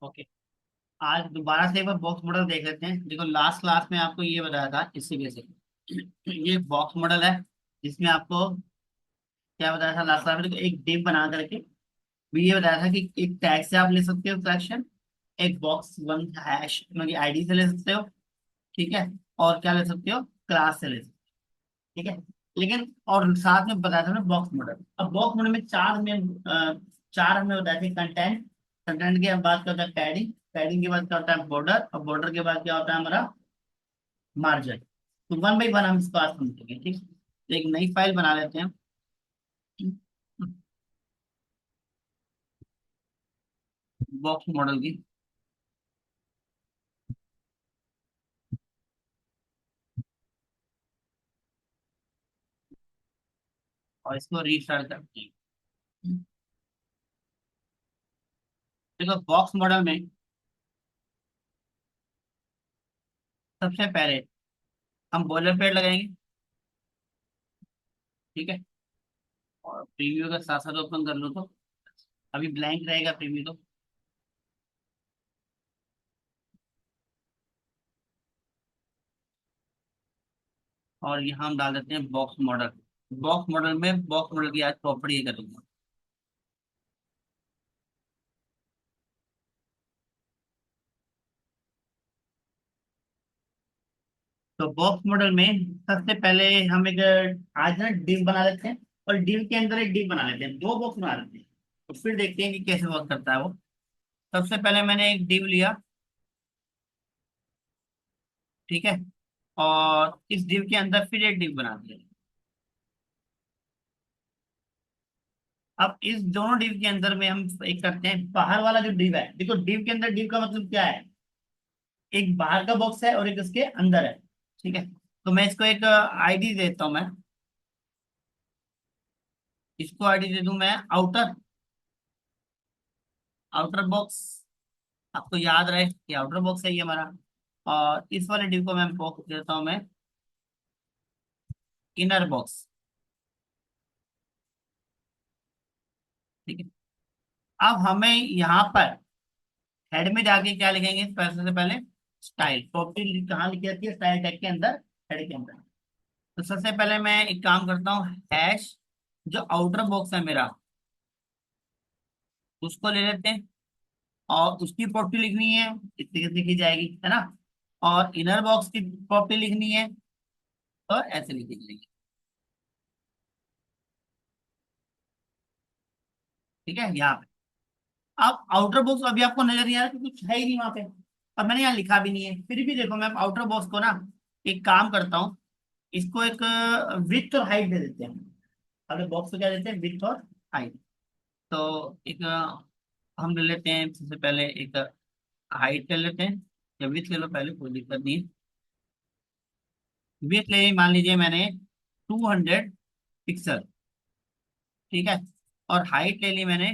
Okay. आज दोबारा से एक बार बॉक्स मॉडल देख लेते हैं। देखो लास्ट क्लास में आपको ये बताया था इसी वजह से ये बॉक्स मॉडल है जिसमें आपको क्या बताया था लास्ट क्लास में। देखो एक डिव बना करके भी ये बताया था कि एक टैग से आप ले सकते हो कलेक्शन, एक बॉक्स वन हैश मतलब आईडी से ले सकते हो, ठीक है, और क्या ले सकते हो क्लास से ले सकते हो, ठीक है। लेकिन और साथ में बताया था ना बॉक्स मॉडल। अब बॉक्स मॉडल में चार हमें बताए थे कंटेंट। कंटेंट के बाद क्या होता है पैडिंग, पैडिंग के बाद क्या होता है बॉर्डर, और बॉर्डर के बाद क्या होता है हमारा मार्जिन। तो वन बाई वन हम इसको आज समझेंगे, ठीक है। तो एक नई फाइल बना लेते हैं बॉक्स मॉडल की, और इसको रीस्टार्ट करते हैं। देखो बॉक्स मॉडल में सबसे पहले हम बॉलर पेड़ लगाएंगे, ठीक है। और प्रीव्यू का साथ साथ ओपन कर लो तो अभी ब्लैंक रहेगा प्रीव्यू तो। और यहाँ हम डाल देते हैं बॉक्स मॉडल। बॉक्स मॉडल में बॉक्स मॉडल की आज प्रॉपर्टी करूंगा। तो बॉक्स मॉडल में सबसे पहले हम एक आज ना डिव बना लेते हैं, और डिव के अंदर एक डिव बना लेते हैं, दो बॉक्स बना लेते हैं। तो फिर देखते हैं कि कैसे वर्क करता है वो। सबसे पहले मैंने एक डिव लिया, ठीक है, और इस डिव के अंदर फिर एक डिव बना दिया। अब इस दोनों डिव के अंदर में हम एक करते हैं बाहर वाला जो डिव है। देखो डिव के अंदर डिव का मतलब क्या है, एक बाहर का बॉक्स है और एक इसके अंदर है, ठीक है। तो मैं इसको एक आईडी देता हूं मैं, इसको आईडी दे दूं मैं आउटर, आउटर बॉक्स। आपको याद रहे कि आउटर बॉक्स है ये हमारा। और इस वाले डिव को मैं बॉक्स देता हूं मैं इनर बॉक्स, ठीक है। अब हमें यहाँ पर हेड में जाके क्या लिखेंगे, पैसे से पहले स्टाइल प्रॉपर्टी कहाँ लिखी जाती है, स्टाइल टैग के अंदर, हेड के अंदर। तो सबसे पहले मैं एक काम करता हूँ, हैश जो आउटर बॉक्स है मेरा उसको ले लेते हैं, और उसकी प्रॉपर्टी लिखनी है इस तरीके से लिखी जाएगी, है ना। और इनर बॉक्स की प्रॉपर्टी लिखनी है तो ऐसे लिखी जाएगी, ठीक है यहाँ पे। अब आउटर बॉक्स अभी आपको नजर नहीं आ रहा कि कुछ है ही नहीं वहां पे, अब मैंने यहाँ लिखा भी नहीं है, फिर भी देखो मैं आउटर बॉक्स को ना एक काम करता हूँ, इसको एक विड्थ और हाइट दे देते हैं। अगर बॉक्स को क्या देते हैं, विड्थ और हाइट। तो एक हम ले लेते हैं सबसे पहले एक हाइट ले लेते हैं, या विड्थ ले लो पहले, कोई दिक्कत नहीं है। विड्थ ले ली, मान लीजिए मैंने 200 पिक्सल, ठीक है। और हाइट ले ली मैंने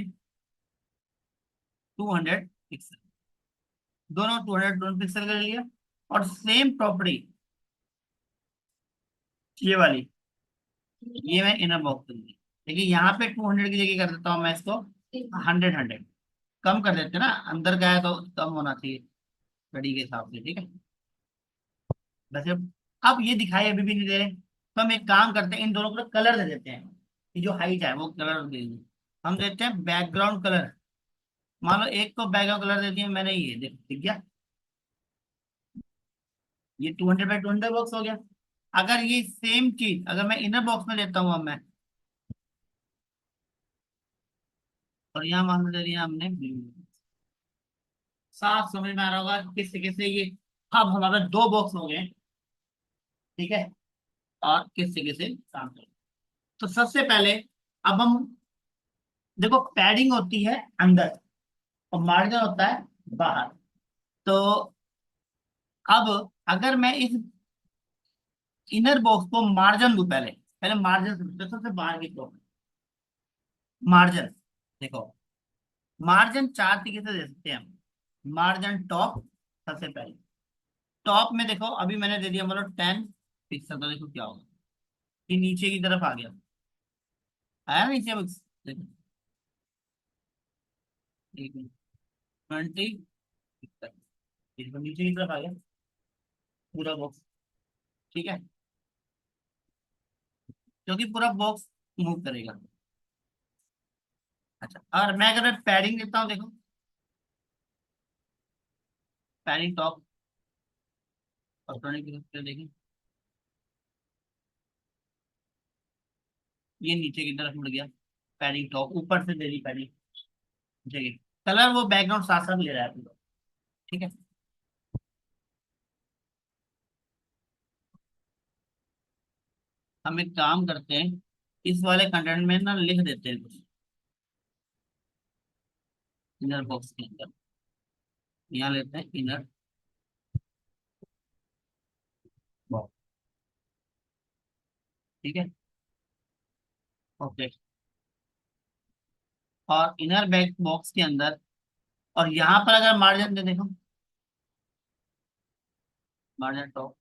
200 पिक्सल, दोनों 200 पिक्सल का ले लिया। और सेम प्रॉपर्टी ये वाली, ये मैं इनर बॉक्स दूंगी। देखिए यहाँ पे 200 की जगह कर देता हूँ मैं इसको 100 100, कम कर देते हैं ना, अंदर का है तो कम होना चाहिए घड़ी के हिसाब से, ठीक है। वैसे अब ये दिखाई अभी भी नहीं दे रहे, तो हम एक काम करते हैं इन दोनों को कलर दे देते हैं। ये जो हाइट है वो कलर दे देंगे, हम देते हैं बैकग्राउंड कलर। मान लो एक को बैकग्राउंड कलर दे दिया मैंने, ये देख दिख गया, ये 200 बाई 200 बॉक्स हो गया। अगर ये सेम चीज अगर मैं इनर बॉक्स में लेता हूँ अब मैं, और यहाँ मान लो दे दिया हमने blue, साफ समझ में आ रहा होगा किस तरीके से ये अब हमारे दो बॉक्स हो गए, ठीक है। और किस तरीके से काम करें, तो सबसे पहले अब हम देखो पैडिंग होती है अंदर और मार्जिन होता है बाहर। तो अब अगर मैं इस इनर बॉक्स को मार्जिन दूं, पहले पहले मार्जिन सबसे बाहर की तरफ मार्जिन, देखो मार्जिन चार तरीके से दे सकते हैं हम। मार्जिन टॉप, सबसे पहले टॉप में देखो अभी मैंने दे दिया मतलब 10 पिक्सल, तो देखो क्या होगा, ये नीचे की तरफ आ गया, आया ना नीचे बस, देखो 20 इसको नीचे की तरफ आ गया पूरा बॉक्स। ठीक है, क्योंकि पूरा बॉक्स मूव करेगा। अच्छा, और मैं अगर पैडिंग देता हूँ, देखो पैडिंग टॉप इलेक्ट्रॉनिक देखें, ये नीचे की तरफ मुड़ गया। पैडिंग टॉप ऊपर से दे दी पैडिंग। ठीक है, कलर वो बैकग्राउंड साथ साथ ले रहा है पूरा। ठीक है, हम एक काम करते हैं, इस वाले कंटेंट में ना लिख देते हैं कुछ इनर बॉक्स के अंदर। यहाँ लेते हैं इनर बॉक्स। ठीक है, ओके। और इनर बैक बॉक्स के अंदर, और यहाँ पर अगर मार्जिन दे देखो, मार्जिन टॉप,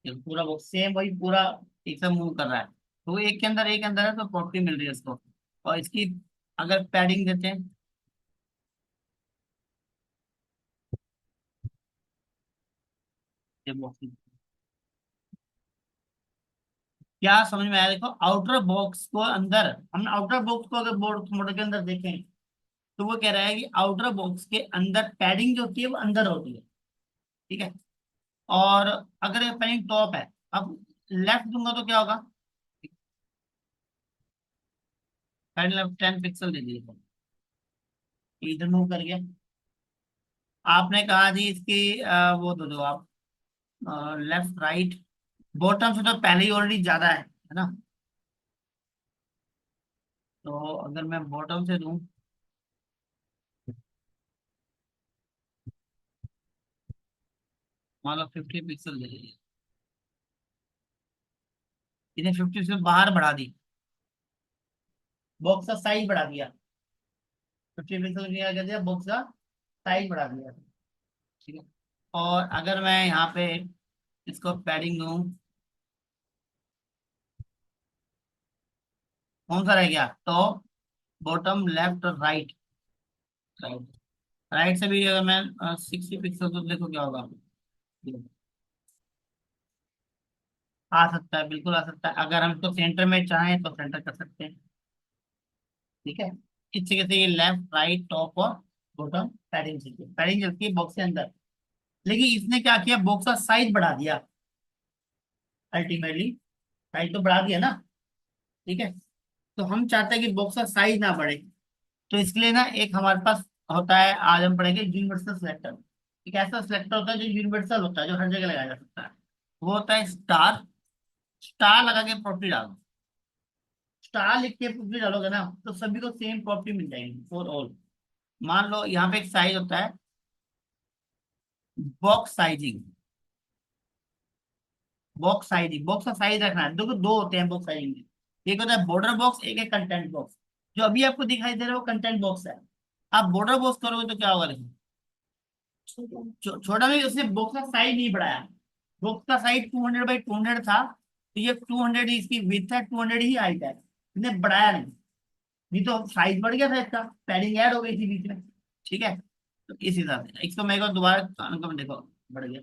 ये पूरा बॉक्स सेम वही पूरा एक साथ मूव कर रहा है, तो वो एक के अंदर है, तो प्रॉपर्टी मिल रही है इसको। और इसकी अगर पैडिंग देते हैं, ये बॉक्स क्या समझ में आया, देखो आउटर बॉक्स को अंदर, हम आउटर बॉक्स को अगर बोर्ड मोटर के अंदर देखें, तो वो कह रहा है कि आउटर बॉक्स के अंदर पैडिंग जो होती है वो अंदर होती है। ठीक है, और अगर ये पैडिंग टॉप है, अब लेफ्ट दूंगा तो क्या होगा, पैडिंग लेफ्ट 10 पिक्सल दे दीजिए, इधर मूव कर गया। आपने कहा जी इसकी वो दे दो आप, लेफ्ट राइट, बॉटम से तो पहले ही ऑलरेडी ज्यादा है ना, तो अगर मैं बॉटम से दूं, मान लो 50 पिक्सल दे दीजिए, इन्हें 50 से बाहर बढ़ा दी, बॉक्स का साइज बढ़ा दिया, 50 पिक्सल क्या कर दिया, बॉक्स का साइज बढ़ा दिया। ठीक है, और अगर मैं यहाँ पे इसको पैडिंग दूं, कौन सा रह गया, टॉप बॉटम लेफ्ट और राइट। राइट, राइट से भी अगर मैं 60 पिक्सल, तो देखो क्या होगा, आ सकता है, बिल्कुल आ सकता है, अगर हम इसको सेंटर में चाहें तो सेंटर कर सकते हैं। ठीक है, इस तरीके से ये लेफ्ट राइट टॉप और बॉटम पैडिंग चलती है, पैडिंग चलती है बॉक्स के अंदर। लेकिन इसने क्या किया, बॉक्स का साइज बढ़ा दिया, अल्टीमेटली साइज तो बढ़ा दिया ना। ठीक है, तो हम चाहते हैं कि बॉक्स का साइज ना बढ़े, तो इसके लिए ना एक हमारे पास होता है, आज हम पढ़ेंगे यूनिवर्सल सिलेक्टर। एक ऐसा सिलेक्टर होता है जो यूनिवर्सल होता है, जो हर जगह लगाया जा सकता है, वो होता है स्टार। स्टार लगा के प्रॉपर्टी डालो, स्टार लिख के प्रॉपर्टी डालोगे ना, तो सभी को सेम प्रॉपर्टी मिल जाएगी फॉर ऑल। मान लो यहाँ पे एक साइज होता है box sizing, box sizing, box का साइज रखना है, देखो दो होते हैं बॉक्स साइजिंग में, एक होता है बॉर्डर बॉक्स, एक है कंटेंट बॉक्स। जो अभी आपको दिखाई दे रहा है वो कंटेंट बॉक्स है। आप बॉर्डर बॉक्स करोगे तो क्या होगा, देखो छोटा में उसने बॉक्स का साइज नहीं बढ़ाया, बॉक्स का साइज 200 बाई 200 था, तो ये 200 ही इसकी विड्थ है, 200 ही हाइट है, इसने बढ़ाया नहीं। नहीं तो साइज बढ़ गया था इसका, पैडिंग ऐड हो गई थी बीच में। ठीक है, तो इस हिसाब से इसको मेरे को दोबारा देखो, बढ़ गया।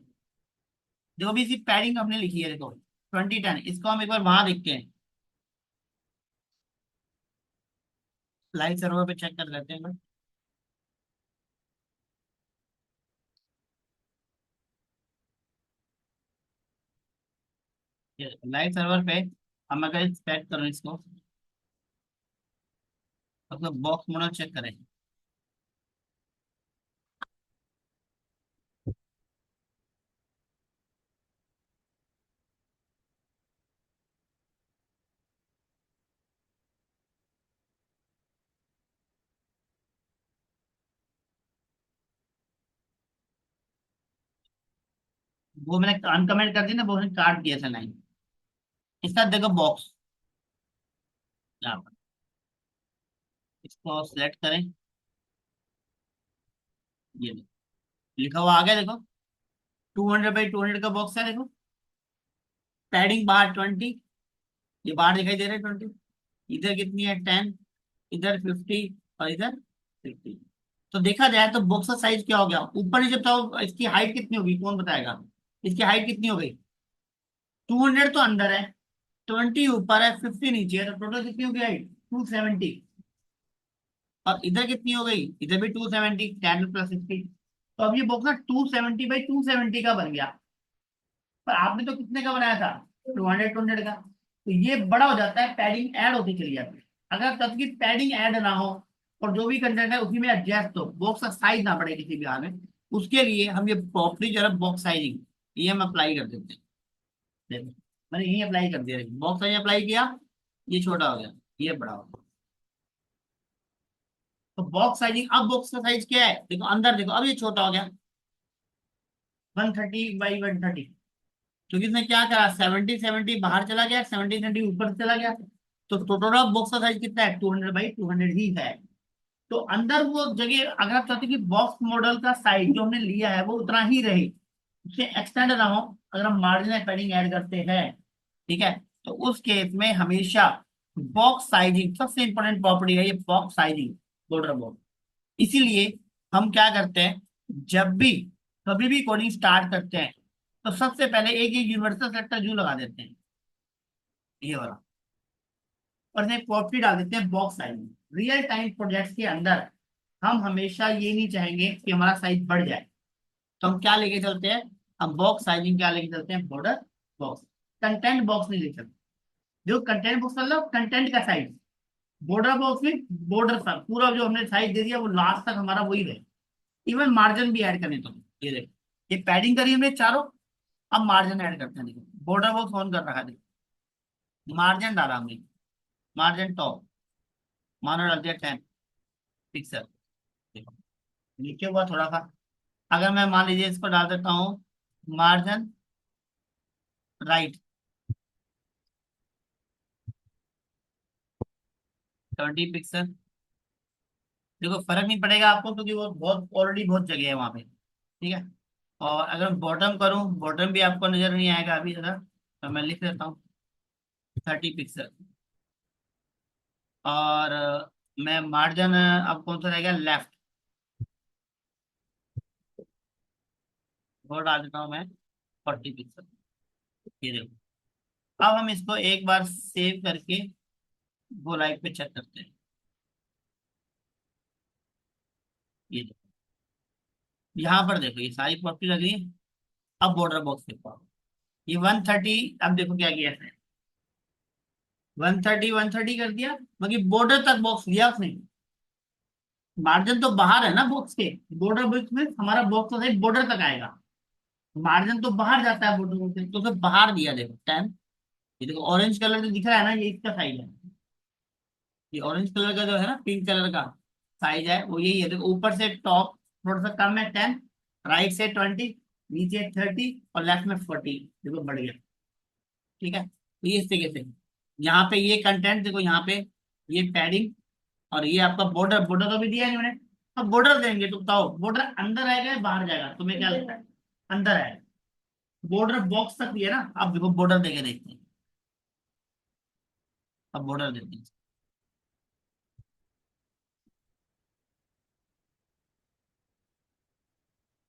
जो भी इसी पैडिंग हमने लिखी है देखो 2010, इसको हम एक बार वहां देखते हैं, लाइव सर्वर पे चेक कर लेते हैं। लाइव सर्वर पे हम अगर सेट करें इसको, मतलब बॉक्स मॉडल चेक करें, वो मैंने अनकमेंट कर दी ना, वो मैंने काट दिया था लाइन। इसका देखो बॉक्स, यहाँ पर इसको सिलेक्ट करें, ये देखो लिखा हुआ आ गया, देखो 200 बाई 200 का बॉक्स है, देखो पैडिंग बाहर 20, ये बाहर दिखाई दे रहा है 20, इधर कितनी है 10, इधर 50, और इधर 50। तो देखा जाए तो बॉक्स का साइज क्या हो गया, ऊपर नीचे बताओ इसकी हाइट कितनी होगी, कौन बताएगा। इसकी हाइट कितनी हो गई, 200 तो अंदर है, 20 ऊपर है, 50 नीचे है, तो टोटल कितनी होगी हाइट, 270। और इधर कितनी हो गई, इधर भी 270, 10 + 60। तो अब ये बॉक्स ना 270 बाई 270 का बन गया। पर आपने तो कितने का बनाया था, 200 का। तो ये बड़ा हो जाता है, पैडिंग ऐड होती चली जाती है। अगर तब की पैडिंग ऐड ना हो और जो भी कंटेंट है उसी में एडजस्ट हो, बॉक्स का साइज ना बढ़े किसी भी हाल में, उसके लिए हम ये प्रॉपर्टी जो है बॉक्स साइजिंग, ये हम अप्लाई कर देते हैं। देखो, मैंने यही अप्लाई कर दिया, बॉक्स साइज अप्लाई किया, ये छोटा हो गया, ये बड़ा हो गया। तो बॉक्स साइजिंग, अब बॉक्स का साइज क्या है, देखो अंदर देखो, अब ये छोटा हो गया, 130 बाई 130। क्योंकि इसने क्या करा, 70 70 बाहर चला गया, 70 70 ऊपर चला गया। तो टोटल ऑफ बॉक्स का साइज कितना है, 200 बाई 200 ही है। तो अंदर वो जगह, अगर आप चाहते हैं कि बॉक्स मॉडल का साइज जो हमने लिया है वो उतना ही रहे, उससे एक्सटेंड ना हो, अगर हम मार्जिनल पैडिंग ऐड करते हैं, ठीक है, तो उस केस में हमेशा बॉक्स साइजिंग सबसे इंपॉर्टेंट प्रॉपर्टी है, ये बॉक्स साइजिंग, बॉर्डर बॉक्स। इसीलिए हम क्या करते हैं, जब भी कभी भी कोडिंग स्टार्ट करते हैं, तो सबसे पहले एक एक यूनिवर्सल सेलेक्टर जू लगा देते हैं, ये वाला, और इसमें प्रॉपर्टी डाल देते हैं box sizing. Real time projects के अंदर हम हमेशा ये नहीं चाहेंगे कि हमारा साइज बढ़ जाए, तो हम क्या लेके चलते हैं, हम बॉक्स साइजिंग क्या लेके चलते हैं, बॉर्डर बॉक्स। कंटेंट बॉक्स नहीं लेके चलते। जो कंटेंट बॉक्स मतलब कंटेंट का साइज, बॉर्डर बॉक्स में बॉर्डर का पूरा जो हमने साइज दे दिया वो लास्ट तक हमारा वही रहे। इवन मार्जिन भी ऐड करने, तो ये देखो, ये पैडिंग करी हमने चारों, अब मार्जिन ऐड करते हैं। देखो बॉर्डर बॉक्स ऑन कर रखा है, देखो मार्जिन डाला हमने, मार्जिन टॉप, मानो डाल दिया 10 पिक्सल। देखो नीचे हुआ थोड़ा सा, अगर मैं मान लीजिए इसको डाल देता हूँ मार्जिन राइट 20 पिक्सल। देखो फर्क नहीं पड़ेगा आपको, क्योंकि वो बहुत ऑलरेडी बहुत जगह है वहां पे, ठीक है। और अगर बॉटम करूं, बॉटम भी आपको नजर नहीं आएगा अभी जरा, तो मैं लिख देता हूँ 30 पिक्सल। और मैं मार्जिन अब कौन सा रहेगा, लेफ्ट, वो डाल देता हूँ मैं 40 पिक्सल। ये देखो, अब हम इसको एक बार सेव करके वो लाइव पे चेक करते हैं। ये देखो, यहाँ पर देखो ये सारी प्रॉपर्टी लग रही है। अब बॉर्डर बॉक्स देखो, ये 130, अब देखो क्या किया है, 130 130 कर दिया, मगर बॉर्डर तक बॉक्स लिया उसने। मार्जिन तो बाहर है ना बॉक्स के, बॉर्डर बॉक्स में हमारा बॉक्स का बॉर्डर तक आएगा, मार्जिन तो बाहर जाता है बॉर्डर बॉक्स से, तो उसे बाहर दिया, देखो 10। ये देखो ऑरेंज कलर जो दिख रहा है ना, ये इसका साइज है। ये ऑरेंज कलर का जो है ना, पिंक कलर का साइज है, वो यही है। देखो ऊपर से टॉप थोड़ा सा कम है 10, राइट से 20, नीचे 30, और लेफ्ट में 40। देखो बढ़ गया, ठीक है। तो ये इस तरीके से, यहाँ पे ये कंटेंट देखो, यहाँ पे ये पैडिंग, और ये आपका बॉर्डर, बॉर्डर तो भी दिया है मैंने। अब बॉर्डर देंगे तो बताओ बॉर्डर अंदर आएगा या बाहर जाएगा, तुम्हें क्या लगता है, अंदर आएगा। बॉर्डर बॉक्स तक दिया ना, अब देखो बॉर्डर देके देखते हैं। अब बॉर्डर देते हैं,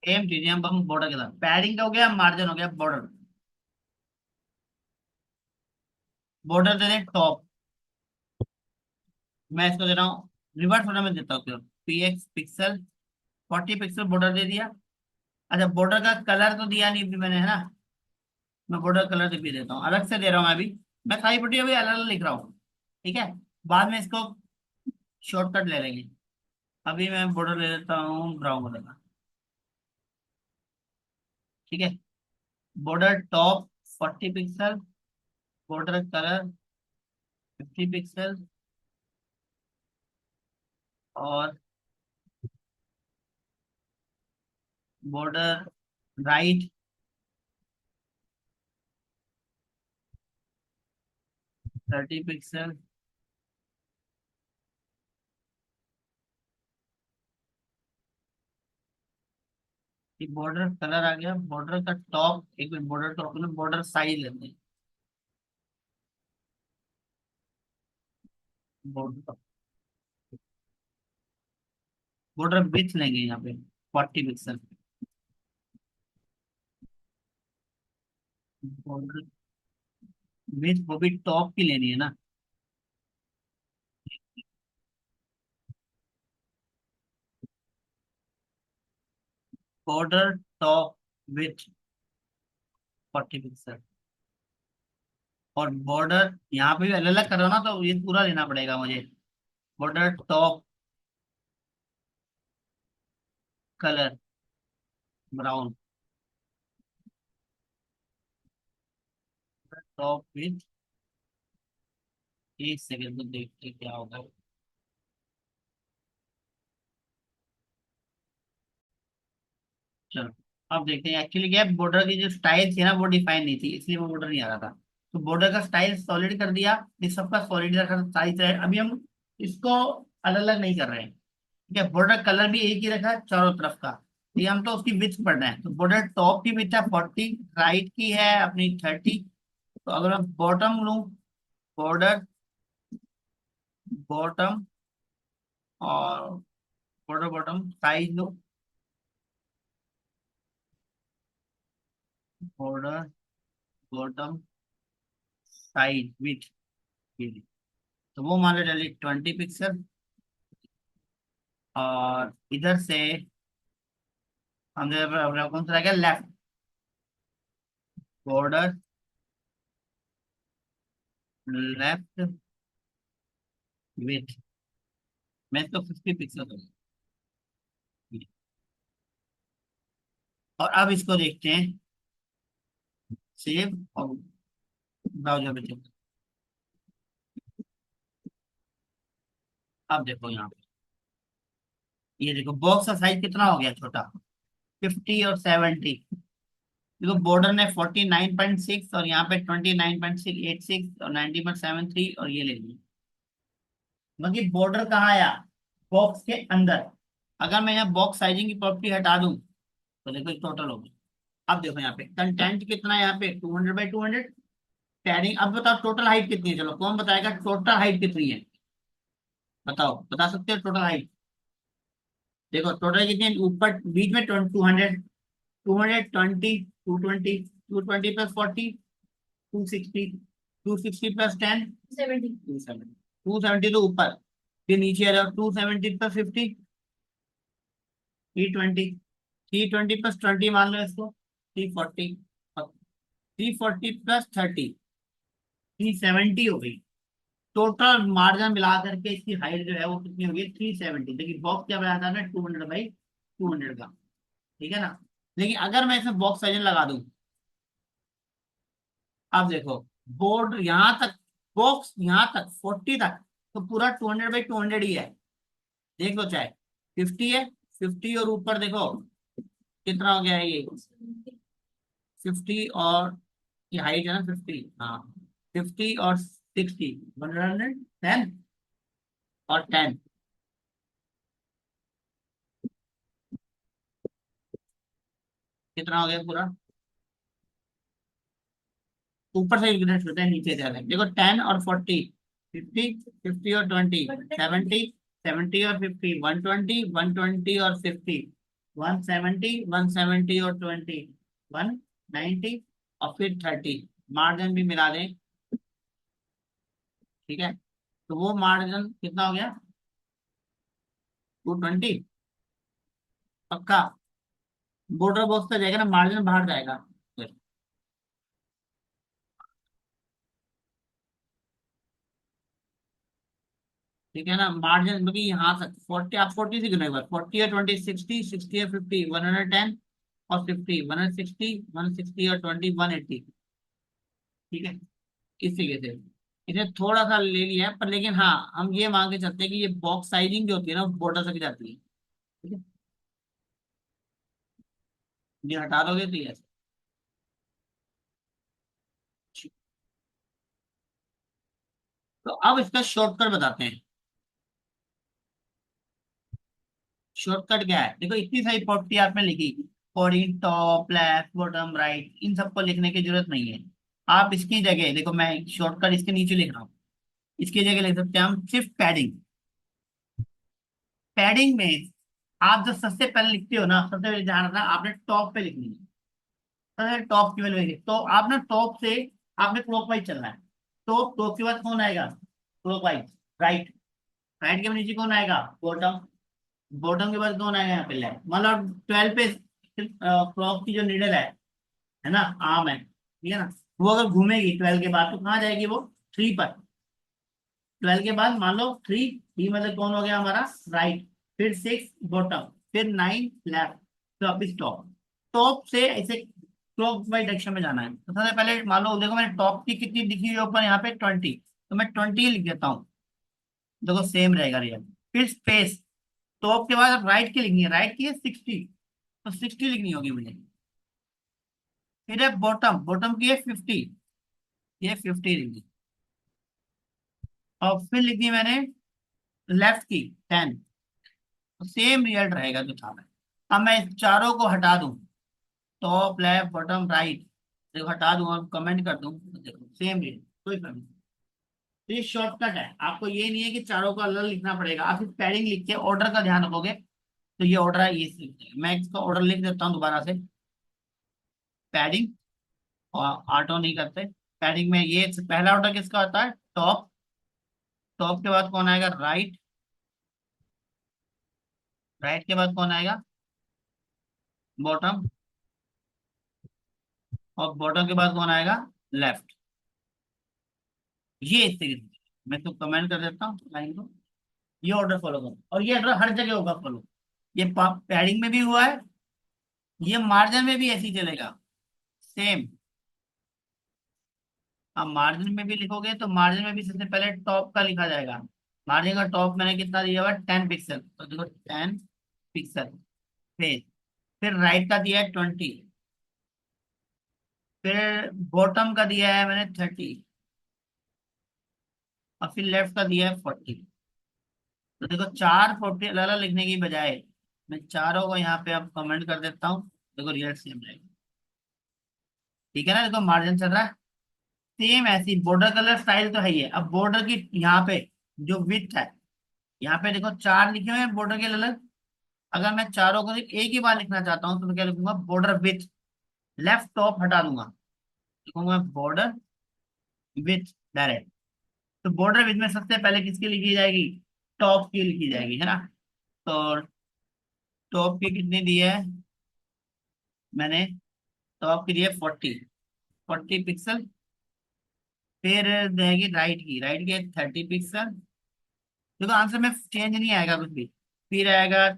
सेम चीजें हम बॉर्डर के साथ, पैडिंग का हो गया, मार्जिन हो गया, बॉर्डर। बॉर्डर दे दें टॉप, मैं इसको दे रहा हूँ रिवर्स ऑर्डर में देता हूँ, PX पिक्सल, 40 पिक्सल बॉर्डर दे दिया। अच्छा बॉर्डर का कलर तो दिया नहीं अभी मैंने, है ना, मैं बॉर्डर कलर भी देता हूँ, अलग से दे रहा हूँ मैं अभी। मैं खाली पट्टी अभी अलग अलग लिख रहा हूँ, ठीक है, बाद में इसको शॉर्टकट ले लेंगे। अभी मैं बॉर्डर ले लेता हूँ ब्राउन कलर का, ठीक है। Border top 40 pixel, border colour 50 pixel, और बॉर्डर राइट 30 पिक्सल। ये बॉर्डर कलर आ गया, बॉर्डर का टॉप, एक मिनट, बॉर्डर टॉप में बॉर्डर साइज लेते हैं, बॉर्डर बॉर्डर विथ लेंगे यहाँ पे 40 पिक्सल। बॉर्डर विथ वो भी टॉप की लेनी है ना। Border top width 40 pixel. और बॉर्डर यहाँ पे भी अलग अलग करो ना, तो ये पूरा लेना पड़ेगा मुझे। Border top colour brown. Top width, एक सेकंड तो देखते क्या होगा। चलो अब देखते हैं। एक्चुअली क्या है, बॉर्डर की जो स्टाइल थी ना वो डिफाइन नहीं थी, इसलिए वो बॉर्डर नहीं आ रहा था। तो बॉर्डर का स्टाइल सॉलिड कर दिया, इस सबका सॉलिड रखा साइज है। अभी हम इसको अलग अलग नहीं कर रहे हैं, ठीक है। बॉर्डर कलर भी एक ही रखा है चारों तरफ का। ये हम तो उसकी विड्थ पढ़ रहे हैं। तो बॉर्डर टॉप की विड्थ है 40, राइट की है अपनी 30। तो अगर मैं बॉटम लूँ, बॉर्डर बॉटम और border bottom size low, border bottom size with, तो वो मान लो चलिए 20 पिक्सल। और इधर से हमने अपना कौन सा रह गया, लेफ्ट बॉर्डर, लेफ्ट विथ, मैं तो 50 पिक्सल होगा। और अब इसको देखते हैं, सेव और ब्राउजर पे चेक। अब देखो यहाँ पे, ये देखो बॉक्स का साइज कितना हो गया छोटा, 50 और 70। देखो बॉर्डर ने 49.6 और यहाँ पे 29.686 और 90.73 और ये ले लिया। बाकी बॉर्डर कहाँ आया, बॉक्स के अंदर। अगर मैं यहाँ बॉक्स साइजिंग की प्रॉपर्टी हटा दूं तो देखो टोटल हो गया। अब देखो यहाँ पे कंटेंट कितना है, यहाँ पे 200 बाई 200। पैडिंग, अब बताओ टोटल हाइट कितनी है, चलो कौन बताएगा टोटल हाइट कितनी है। बताओ, बता सकते हो टोटल हाइट। देखो टोटल कितनी है, ऊपर बीच में 200, 220, 220, 220 + 40, 260, 260 + 10, 270। 270 तो ऊपर, फिर नीचे आ जाओ, 270 + 50, 320। 320 + 20 मान लो इसको, 340। 340 + 30, 370 हो गई। टोटल मार्जिन मिला करके इसकी हाइट जो है वो कितनी होगी, 370। देखिए बॉक्स क्या बनाया था ना, 200 बाई 200 का, ठीक है ना। लेकिन अगर मैं इसमें बॉक्स साइजन लगा दूं, अब देखो बोर्ड यहाँ तक, बॉक्स यहाँ तक 40 तक, तो पूरा 200 बाई 200 ही है। देख लो चाहे 50 है, 50 और ऊपर देखो कितना हो गया है ये, 50 और, ये हाइट है ना 50, हाँ 50 और 60, 110 और 10, कितना हो गया पूरा। ऊपर से यूनिट होते हैं, नीचे जा रहे हैं। देखो 10 और 40, 50, 50 और 20, 70, 70 और 50, 120, 120 और 50, 170, 170 और 20, 190 और फिर 30। मार्जिन भी मिला दें, ठीक है। तो वो मार्जिन कितना हो गया, 220 पक्का। बॉर्डर बॉक्स का जाएगा ना, मार्जिन बाहर जाएगा। ठीक है ना, मार्जिन मतलब यहाँ तक 40, आप 40 से गिनो एक बार, 40 और 20, 60, 60 और 50, 110 और 50, 160, 160 और 20, 180। ठीक है, इस तरीके से इसे थोड़ा सा ले लिया है, पर लेकिन हाँ हम ये मान के चलते हैं कि ये बॉक्स साइजिंग जो होती है ना बॉर्डर तक जाती है। ठीक है, ये हटा दोगे तो ये, तो अब इसका शॉर्टकट बताते हैं। शॉर्टकट क्या है, देखो इतनी सारी प्रॉपर्टी आपने लिखी, coding top left bottom right, इन सबको लिखने की जरूरत नहीं है। आप इसकी जगह देखो, मैं शॉर्टकट इसके नीचे लिख रहा हूँ, इसकी जगह लिख सकते हैं हम सिर्फ पैडिंग। पैडिंग में आप जब सबसे पहले लिखते हो ना, सबसे पहले ध्यान रखना आपने टॉप पे लिखनी है। सबसे पहले टॉप की वैल्यू लिखी तो आप ना टॉप से आपने क्लॉकवाइज चलना है। टॉप के बाद कौन आएगा? क्लॉकवाइज। राइट। राइट के नीचे कौन आएगा? बॉटम। बॉटम के बाद कौन आएगा यहाँ पे? लेफ्ट। मतलब 12 पे क्लॉक की जो नीडल है ना, आर्म है, ठीक है ना, वो अगर घूमेगी 12 के बाद तो कहाँ जाएगी वो? 3 पर। 12 के बाद मान लो 3, 3 मतलब कौन हो गया हमारा? राइट। फिर 6 बॉटम, फिर 9 लेफ्ट, तो वापिस टॉप। टॉप से ऐसे क्लॉक वाइज डायरेक्शन में जाना है। तो सबसे पहले मान लो, देखो मैंने टॉप की कितनी लिखी हुई है ऊपर यहाँ पे? 20, तो मैं 20 लिख देता हूँ। देखो सेम रहेगा रियल। फिर स्पेस। टॉप के बाद राइट की लिखनी है, राइट की है 60, तो 60 लिखनी होगी मुझे। फिर है बॉटम, बॉटम की है 50, ये 50 लिखनी। और फिर लिखनी है मैंने लेफ्ट की 10, तो सेम रिजल्ट रहेगा जो था। मैं अब मैं इस चारों को हटा दूं, टॉप लेफ्ट बॉटम राइट, देखो हटा दूं और कमेंट कर दूं, तो देखो सेम रिजल्ट, कोई फर्क नहीं। तो ये शॉर्टकट है, आपको ये नहीं है कि चारों को अलग लिखना पड़ेगा। आप सिर्फ पैडिंग लिख के ऑर्डर का ध्यान रखोगे तो ये ऑर्डर है, ये मैं इसका ऑर्डर लिख देता हूँ दोबारा से। पैडिंग और ऑटो नहीं करते। पैडिंग में ये पहला ऑर्डर किसका होता है? टॉप। टॉप के बाद कौन आएगा? राइट। राइट के बाद कौन आएगा? बॉटम। और बॉटम के बाद कौन आएगा? लेफ्ट। ये इस तरीके से मैं तो कमेंट कर देता हूँ लाइन को। ये ऑर्डर फॉलो करो और ये ऑर्डर हर जगह होगा फॉलो। ये पैडिंग में भी हुआ है, ये मार्जिन में भी ऐसे ही चलेगा, सेम। अब मार्जिन में भी लिखोगे तो मार्जिन में भी सबसे पहले टॉप का लिखा जाएगा। मार्जिन का टॉप मैंने कितना दिया हुआ? 10 पिक्सल, तो देखो 10 पिक्सल। फिर राइट का दिया है 20। फिर बॉटम का दिया है मैंने 30। और फिर लेफ्ट का दिया है 40। तो देखो 4 40 अलग अलग लिखने की बजाय मैं चारों को यहाँ पे अब कमेंट कर देता हूँ। देखो रिजल्ट सेम रहेगा, ठीक है ना? देखो मार्जिन चल रहा है सेम ऐसी। बॉर्डर कलर स्टाइल तो है ही है। अब बॉर्डर की यहाँ पे जो विड्थ है, यहाँ पे देखो 4 लिखे हुए हैं बॉर्डर के अलग अलग। अगर मैं चारों को एक ही बार लिखना चाहता हूँ तो मैं क्या लिखूंगा? Border with. लेफ्ट टॉप हटा दूंगा, लिखूंगा बॉर्डर विथ डायरेक्ट। तो बॉर्डर विथ में सबसे पहले किसकी लिखी जाएगी? टॉप की लिखी जाएगी, है ना? तो टॉप की कितनी दी है मैंने? टॉप की दी है 40 पिक्सल। फिर रहेगी राइट की, राइट की 30 पिक्सल। देखो आंसर में चेंज नहीं आएगा कुछ भी। फिर आएगा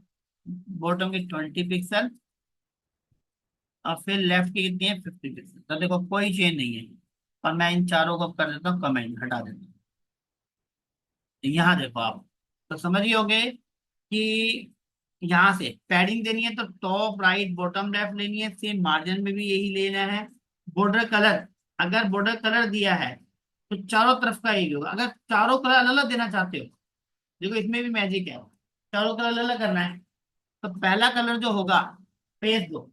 बॉटम की 20 पिक्सल। और फिर लेफ्ट की कितनी है? 50 पिक्सल। तो देखो कोई चेंज नहीं है। और मैं इन चारों को कर देता हूँ कमेंट, हटा देता हूँ। तो यहाँ देखो आप, तो समझ ही होगे कि यहाँ से पैडिंग देनी है तो टॉप राइट बॉटम लेफ्ट लेनी है। सेम मार्जिन में भी यही लेना है। बॉर्डर कलर, अगर बॉर्डर कलर दिया है तो चारों तरफ का यही होगा। अगर चारों कलर अलग अलग देना चाहते हो, देखो इसमें भी मैजिक है, चारों कलर अलग अलग करना है। तो पहला कलर जो होगा, पेज दो।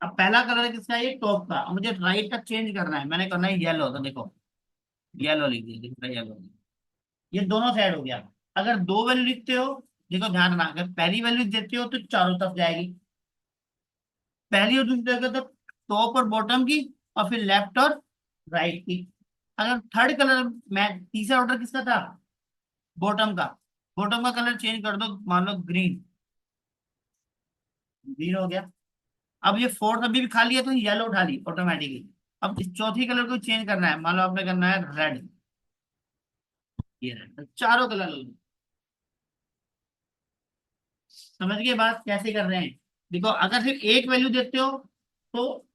अब पहला कलर किसका है? ये टॉप का। अब मुझे राइट का चेंज करना है, मैंने करना है येलो। तो देखो येलो लिख दिया, देखो येलो। ये दोनों साइड हो गया। अगर दो वैल्यू लिखते हो, देखो ध्यान रखना, अगर पहली वैल्यू देते हो तो चारों तरफ जाएगी, पहली और दूसरी जगह तो टॉप और बॉटम की, और फिर लेफ्ट और राइट की। अगर थर्ड कलर में, तीसरा ऑर्डर किसका था? बॉटम का। बॉटम का कलर चेंज कर दो, मान लो ग्रीन। ग्रीन हो गया। अब ये फोर्थ अभी भी खाली है तो येलो उठा ली ऑटोमेटिकली। अब इस चौथी कलर को चेंज करना है, मान लो आपने करना है रेड। ये रेड, तो चारों कलर लो। समझ गए बात कैसे कर रहे हैं? देखो अगर सिर्फ एक वैल्यू देते हो तो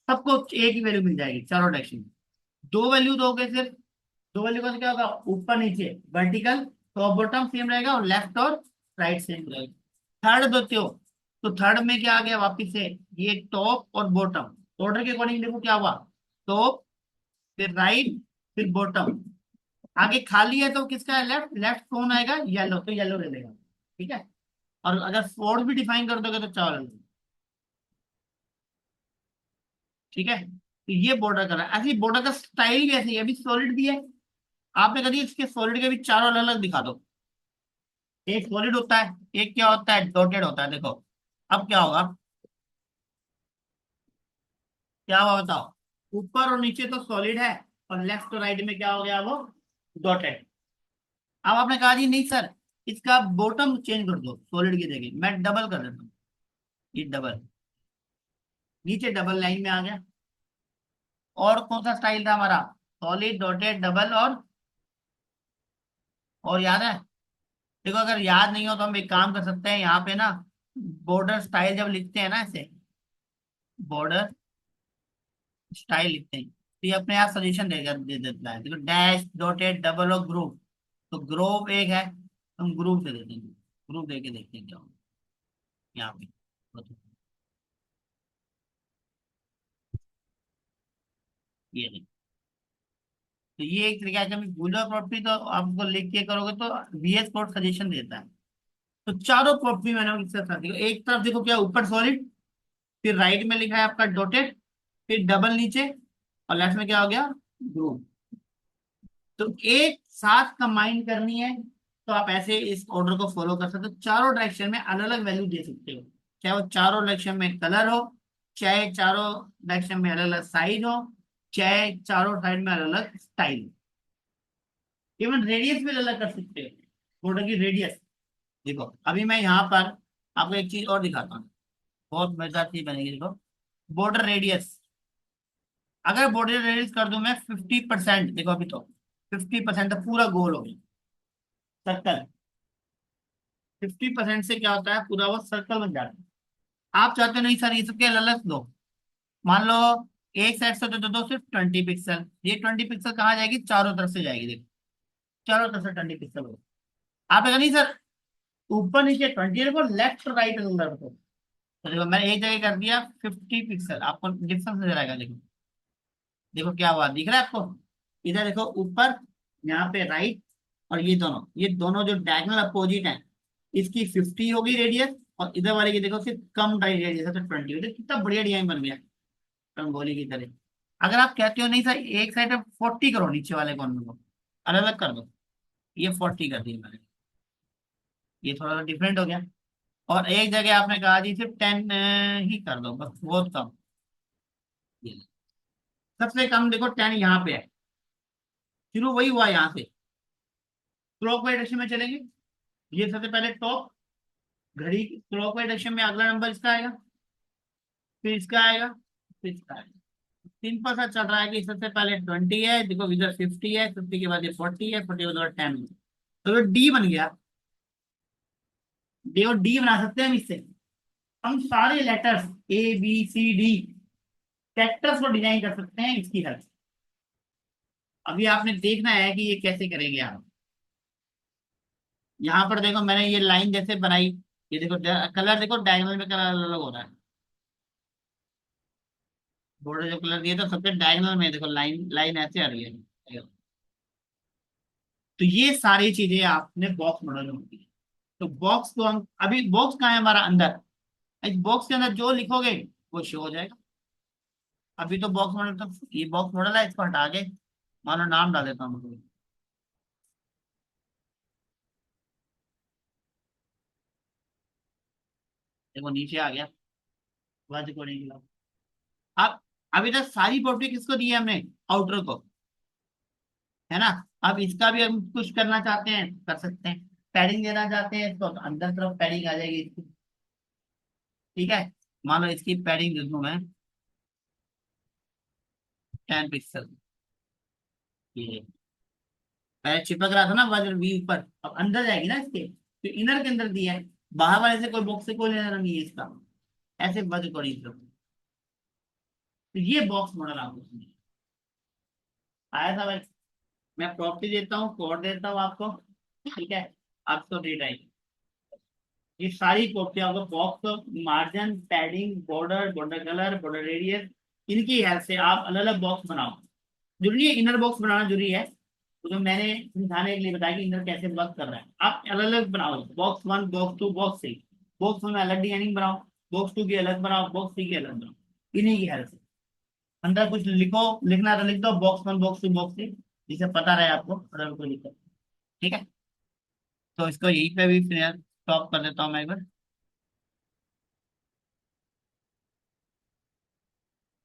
सबको एक ही वैल्यू मिल जाएगी चारों डायरेक्शन में। दो वैल्यू दोगे सिर्फ, दो वैल्यू का तो क्या होगा? ऊपर नीचे वर्टिकल, टॉप बॉटम सेम रहेगा और लेफ्ट और राइट सेम रहेगा। थर्ड देते हो तो थर्ड में क्या आ गया वापिस से? ये टॉप और बॉटम। ऑर्डर के अकॉर्डिंग देखो क्या हुआ? टॉप, फिर राइट, फिर बॉटम। आगे खाली है तो किसका है? लेफ्ट। लेफ्ट कौन आएगा? येलो, तो येलो ले लेगा, ठीक है। और अगर फोर्थ भी डिफाइन कर दोगे तो चावल ले लेगा, ठीक है। तो ये बॉर्डर कलर, ऐसे ही बॉर्डर का स्टाइल भी ऐसे ही है। अभी सॉलिड भी है, आपने कभी इसके सॉलिड के भी चारों अलग अलग दिखा दो। एक सॉलिड होता है, एक क्या होता है, डॉटेड होता है। देखो अब क्या होगा, क्या हुआ बताओ। ऊपर और नीचे तो सॉलिड है, और लेफ्ट और राइट में क्या हो गया, वो डॉटेड। अब आपने कहा जी नहीं सर, इसका बॉटम चेंज कर दो सॉलिड की जगह, मैं डबल कर देता हूँ। ये डबल, नीचे डबल लाइन में आ गया। और कौन सा स्टाइल था हमारा, सॉलिड डॉटेड डबल, और याद है। देखो अगर याद नहीं हो तो हम एक काम कर सकते हैं, यहाँ पे ना बॉर्डर स्टाइल जब लिखते हैं ना ऐसे, बॉर्डर स्टाइल लिखते हैं, तो ये अपने आप सजेशन देगा, दे देता है। देखो डैश डॉटेड डबल और ग्रुप, तो ग्रुप एक है, हम ग्रुप से देते हैं, ग्रुप दे के देखते हैं क्या होगा यहाँ पे। बताओ, ये नहीं। तो ये एक तरीका है, कभी भूलो प्रॉपर्टी तो आपको लिख के करोगे तो VS कोड सजेशन देता है। तो चारों प्रॉपर्टी मैंने इसके साथ देखो, एक तरफ देखो क्या ऊपर सॉलिड, फिर राइट में लिखा है आपका डॉटेड, फिर डबल नीचे, और लेफ्ट में क्या हो गया, ग्रुप। तो एक साथ कंबाइन करनी है तो आप ऐसे इस ऑर्डर को फॉलो कर सकते हो, चारों डायरेक्शन में अलग अलग वैल्यू दे सकते हो। चाहे वो चारों डायरेक्शन में कलर हो, चाहे चारों डायरेक्शन में अलग अलग साइज हो, चाहे चारों साइड में अलग अलग स्टाइल हो। इवन रेडियस भी अलग कर सकते हो, ऑर्डर की रेडियस। देखो अभी मैं यहाँ पर आपको एक चीज और दिखाता हूँ, बहुत मजेदार चीज बनेगी। देखो बॉर्डर रेडियस, अगर बॉर्डर रेडियस कर दूं मैं 50%, देखो अभी तो 50% तो पूरा गोल हो गया सर्कल। 50% से क्या होता है, पूरा वो सर्कल बन जाता है। आप चाहते हो नहीं सर ये सब क्या, अलग दो। मान लो एक साइड से तो दो सिर्फ 20 पिक्सल, ये 20 पिक्सल कहाँ जाएगी, चारों तरफ से जाएगी। देखो चारों तरफ से 20 पिक्सल हो। आप कहा नहीं सर ऊपर नीचे 20 रखो, लेफ्ट राइट अंदर रखो। तो देखो मैंने एक जगह कर दिया 50 पिक्सल, आपको डिफरेंस नजर आएगा। देखो देखो क्या हुआ, दिख रहा है आपको। इधर देखो ऊपर, यहाँ पे राइट, और ये दोनों जो डायगोनल अपोजिट है, इसकी 50 होगी रेडियस, और इधर वाले की देखो सिर्फ कम रेडियस है तो 20 होगी। कितना बढ़िया डिजाइन बन गया रंगोली की तरह। अगर आप कहते हो नहीं सर एक साइड में 40 करो, नीचे वाले कॉर्नर को अलग अलग कर दो, ये 40 कर दी मैंने, ये थोड़ा सा डिफरेंट हो गया। और एक जगह आपने कहा जी सिर्फ 10 ही कर दो, बस बहुत कम। ये सबसे कम देखो 10 यहाँ पे है, शुरू वही हुआ यहाँ से। क्लॉकवाइज डायरेक्शन में चलेंगे, ये सबसे पहले टॉप, घड़ी क्लॉकवाइज डायरेक्शन में अगला नंबर इसका आएगा, फिर इसका आएगा, फिर इसका आएगा। सिंपल सा चल रहा है कि सबसे पहले 20 है, देखो इधर 50 है, 50 के बाद ये 40 है, 40 के बाद 10। तो ये डी बन गया, डी और डी बना सकते हैं हम इससे। हम सारे लेटर्स ABCD कैरेक्टर्स को डिजाइन कर सकते हैं इसकी हेल्प से। अभी आपने देखना है कि ये कैसे करेंगे आप। यहाँ पर देखो मैंने ये लाइन जैसे बनाई, ये देखो कलर देखो डायगोनल में कलर अलग अलग हो रहा है। बॉर्डर जो कलर दिया था सबके डायगोनल में देखो लाइन लाइन ऐसे आ रही है। तो ये सारी चीजें आपने बॉक्स मॉडल में होती है। तो बॉक्स को हम अभी, बॉक्स कहाँ है हमारा, अंदर। इस बॉक्स के अंदर जो लिखोगे वो शो हो जाएगा। अभी तो बॉक्स मॉडल, तो ये बॉक्स मॉडल है, इसको हटा के मानो नाम डाल देता हूँ मैं। देखो नीचे आ गया, वर्ड कोडिंग के लिए। अब अभी तक सारी प्रॉपर्टी किसको दी है हमने, आउटर को, है ना। अब इसका भी हम कुछ करना चाहते हैं कर सकते हैं, पैडिंग देना चाहते हैं इसको, तो अंदर तरफ पैडिंग आ जाएगी इसकी। ठीक है, मान लो इसकी पैडिंग दे दूं मैं 10 पिक्सल। ये पहले चिपक रहा था ना वज्र वी ऊपर, अब अंदर जाएगी ना इसके, तो इनर के अंदर दिया है, बाहर वाले से कोई बॉक्स से कोई लेना नहीं है इसका। ऐसे वज्र कोडी, तो ये बॉक्स मॉडल आपको समझ आया था भाई। मैं प्रॉपर्टी देता हूँ, कोड देता हूँ आपको, ठीक है, आपको डेटा है। ये सारी प्रॉपर्टी आपको box, margin, padding, border, border colour, border radius, इनकी हेल्प से आप अलग अलग बॉक्स बनाओ। जरूरी है इनर बॉक्स बनाना जरूरी है, तो जो मैंने समझाने के लिए बताया कि इनर कैसे वर्क कर रहा है, आप अलग अलग बनाओ, box one, box two, box three. Box one में अलग डिजाइनिंग बनाओ, बॉक्स टू की अलग बनाओ, बॉक्स थ्री की अलग बनाओ। इन्हीं की हेल्प से अंदर कुछ लिखो, लिखना है तो लिख दो box one, box two, box three, जिसे पता रहे आपको, अगर कोई दिक्कत। ठीक है। तो इसको यहीं पे भी फिर स्टॉप कर देता हूँ मैं एक बार।